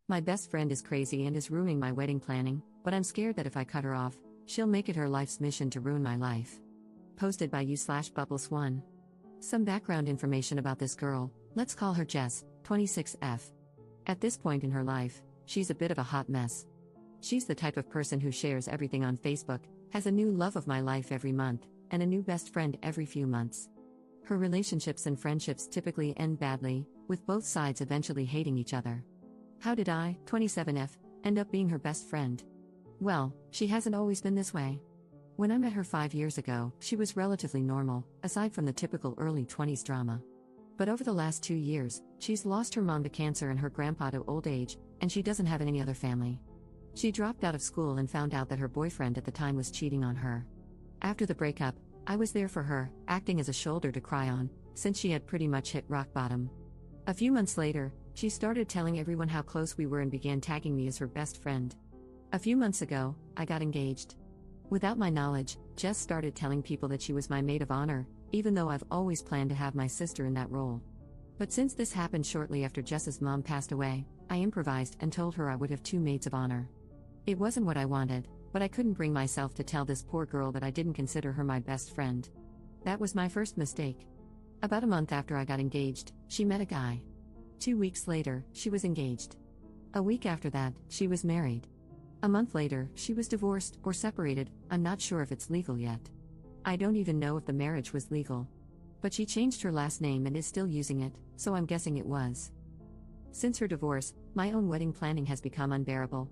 My best friend is crazy and is ruining my wedding planning, but I'm scared that if I cut her off, she'll make it her life's mission to ruin my life. Posted by you/Bubbles1. Some background information about this girl. Let's call her Jess, 26F. At this point in her life, she's a bit of a hot mess. She's the type of person who shares everything on Facebook, has a new love of my life every month, and a new best friend every few months. Her relationships and friendships typically end badly, with both sides eventually hating each other. How did I, 27F, end up being her best friend? Well, she hasn't always been this way. When I met her 5 years ago, she was relatively normal, aside from the typical early 20s drama. But over the last 2 years, she's lost her mom to cancer and her grandpa to old age, and she doesn't have any other family. She dropped out of school and found out that her boyfriend at the time was cheating on her. After the breakup, I was there for her, acting as a shoulder to cry on, since she had pretty much hit rock bottom. A few months later, she started telling everyone how close we were and began tagging me as her best friend. A few months ago, I got engaged. Without my knowledge, Jess started telling people that she was my maid of honor, even though I've always planned to have my sister in that role. But since this happened shortly after Jess's mom passed away, I improvised and told her I would have 2 maids of honor. It wasn't what I wanted, but I couldn't bring myself to tell this poor girl that I didn't consider her my best friend. That was my first mistake. About a month after I got engaged, she met a guy. 2 weeks later, she was engaged. A week after that, she was married. A month later, she was divorced or separated. I'm not sure if it's legal yet. I don't even know if the marriage was legal. But she changed her last name and is still using it, so I'm guessing it was. Since her divorce, my own wedding planning has become unbearable.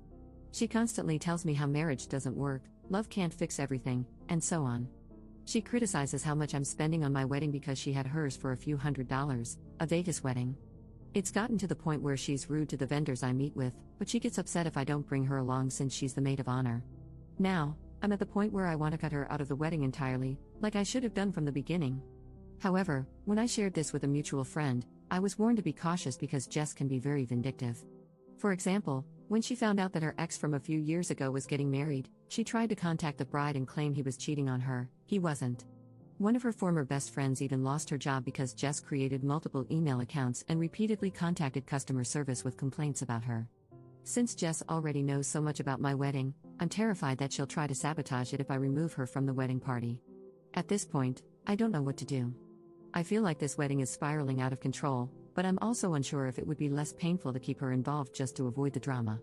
She constantly tells me how marriage doesn't work, love can't fix everything, and so on. She criticizes how much I'm spending on my wedding because she had hers for a few $100s, a Vegas wedding. It's gotten to the point where she's rude to the vendors I meet with, but she gets upset if I don't bring her along since she's the maid of honor. Now, I'm at the point where I want to cut her out of the wedding entirely, like I should have done from the beginning. However, when I shared this with a mutual friend, I was warned to be cautious because Jess can be very vindictive. For example, when she found out that her ex from a few years ago was getting married, she tried to contact the bride and claim he was cheating on her. He wasn't. One of her former best friends even lost her job because Jess created multiple email accounts and repeatedly contacted customer service with complaints about her. Since Jess already knows so much about my wedding, I'm terrified that she'll try to sabotage it if I remove her from the wedding party. At this point, I don't know what to do. I feel like this wedding is spiraling out of control, but I'm also unsure if it would be less painful to keep her involved just to avoid the drama.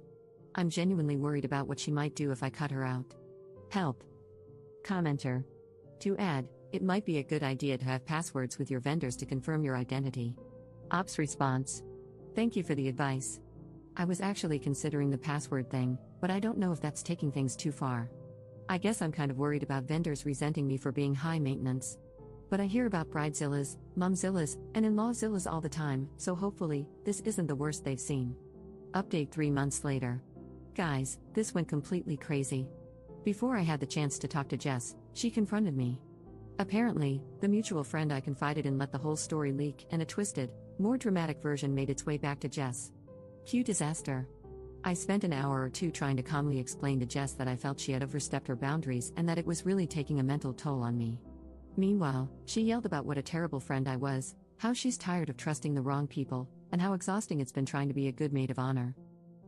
I'm genuinely worried about what she might do if I cut her out. Help. Commenter. To add, it might be a good idea to have passwords with your vendors to confirm your identity. Ops response. Thank you for the advice. I was actually considering the password thing, but I don't know if that's taking things too far. I guess I'm kind of worried about vendors resenting me for being high maintenance. But I hear about bridezillas, momzillas, and in-lawzillas all the time, so hopefully, this isn't the worst they've seen. Update 3 months later. Guys, this went completely crazy. Before I had the chance to talk to Jess, she confronted me. Apparently, the mutual friend I confided in let the whole story leak, and a twisted, more dramatic version made its way back to Jess. Cue disaster. I spent an hour or 2 trying to calmly explain to Jess that I felt she had overstepped her boundaries and that it was really taking a mental toll on me. Meanwhile, she yelled about what a terrible friend I was, how she's tired of trusting the wrong people, and how exhausting it's been trying to be a good maid of honor.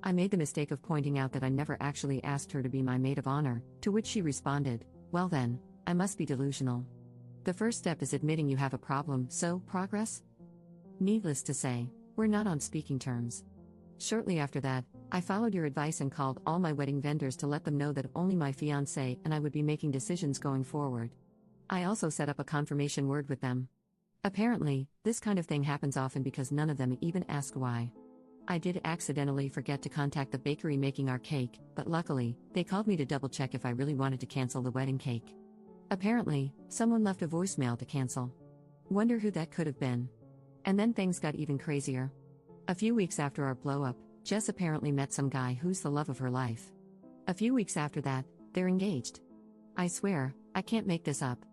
I made the mistake of pointing out that I never actually asked her to be my maid of honor, to which she responded, "Well then, I must be delusional." The first step is admitting you have a problem, so, progress? Needless to say, we're not on speaking terms. Shortly after that, I followed your advice and called all my wedding vendors to let them know that only my fiancé and I would be making decisions going forward. I also set up a confirmation word with them. Apparently, this kind of thing happens often because none of them even ask why. I did accidentally forget to contact the bakery making our cake, but luckily, they called me to double-check if I really wanted to cancel the wedding cake. Apparently, someone left a voicemail to cancel. Wonder who that could have been. And then things got even crazier. A few weeks after our blow-up, Jess apparently met some guy who's the love of her life. A few weeks after that, they're engaged. I swear, I can't make this up.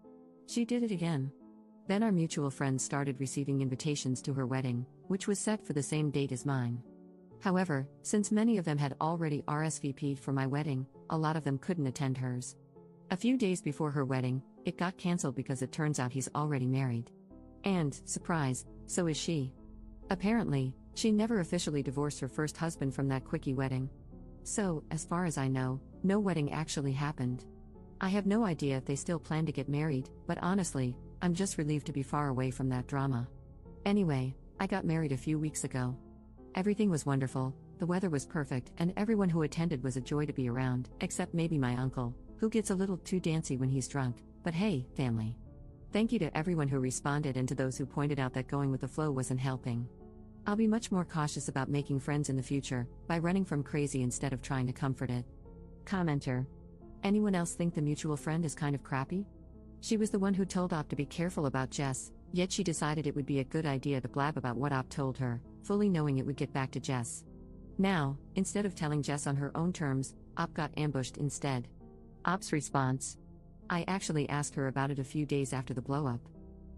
She did it again. Then our mutual friends started receiving invitations to her wedding, which was set for the same date as mine. However, since many of them had already RSVP'd for my wedding, a lot of them couldn't attend hers. A few days before her wedding, it got cancelled because it turns out he's already married. And, surprise, so is she. Apparently, She never officially divorced her first husband from that quickie wedding. So, as far as I know, no wedding actually happened. I have no idea if they still plan to get married, but honestly, I'm just relieved to be far away from that drama. Anyway, I got married a few weeks ago. Everything was wonderful, the weather was perfect, and everyone who attended was a joy to be around, except maybe my uncle, who gets a little too dancy when he's drunk, but hey, family. Thank you to everyone who responded and to those who pointed out that going with the flow wasn't helping. I'll be much more cautious about making friends in the future, by running from crazy instead of trying to comfort it. Commenter. Anyone else think the mutual friend is kind of crappy? She was the one who told Op to be careful about Jess, yet she decided it would be a good idea to blab about what Op told her, fully knowing it would get back to Jess. Now, instead of telling Jess on her own terms, Op got ambushed instead. Op's response. I actually asked her about it a few days after the blow-up.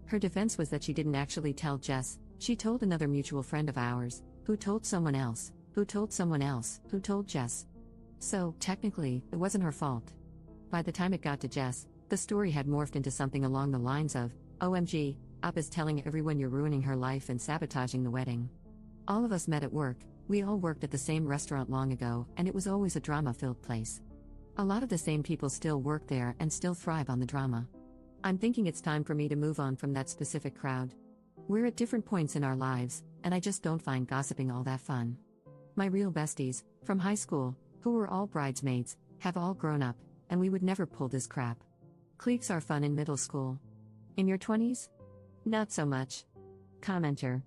Her defense was that she didn't actually tell Jess, she told another mutual friend of ours, who told someone else, who told someone else, who told Jess. So, technically, it wasn't her fault. By the time it got to Jess, the story had morphed into something along the lines of, OMG, Op is telling everyone you're ruining her life and sabotaging the wedding. All of us met at work, we all worked at the same restaurant long ago, and it was always a drama-filled place. A lot of the same people still work there and still thrive on the drama. I'm thinking it's time for me to move on from that specific crowd. We're at different points in our lives, and I just don't find gossiping all that fun. My real besties, from high school, who were all bridesmaids, have all grown up, and we would never pull this crap. Cliques are fun in middle school. In your 20s? Not so much. Commenter.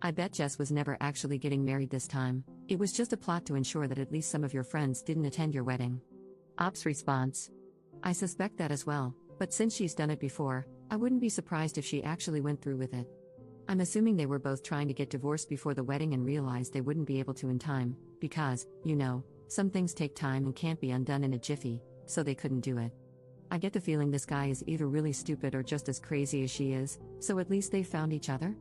I bet Jess was never actually getting married this time, it was just a plot to ensure that at least some of your friends didn't attend your wedding. Op's response. I suspect that as well, but since she's done it before, I wouldn't be surprised if she actually went through with it. I'm assuming they were both trying to get divorced before the wedding and realized they wouldn't be able to in time, because, you know, some things take time and can't be undone in a jiffy, so they couldn't do it. I get the feeling this guy is either really stupid or just as crazy as she is, so at least they found each other?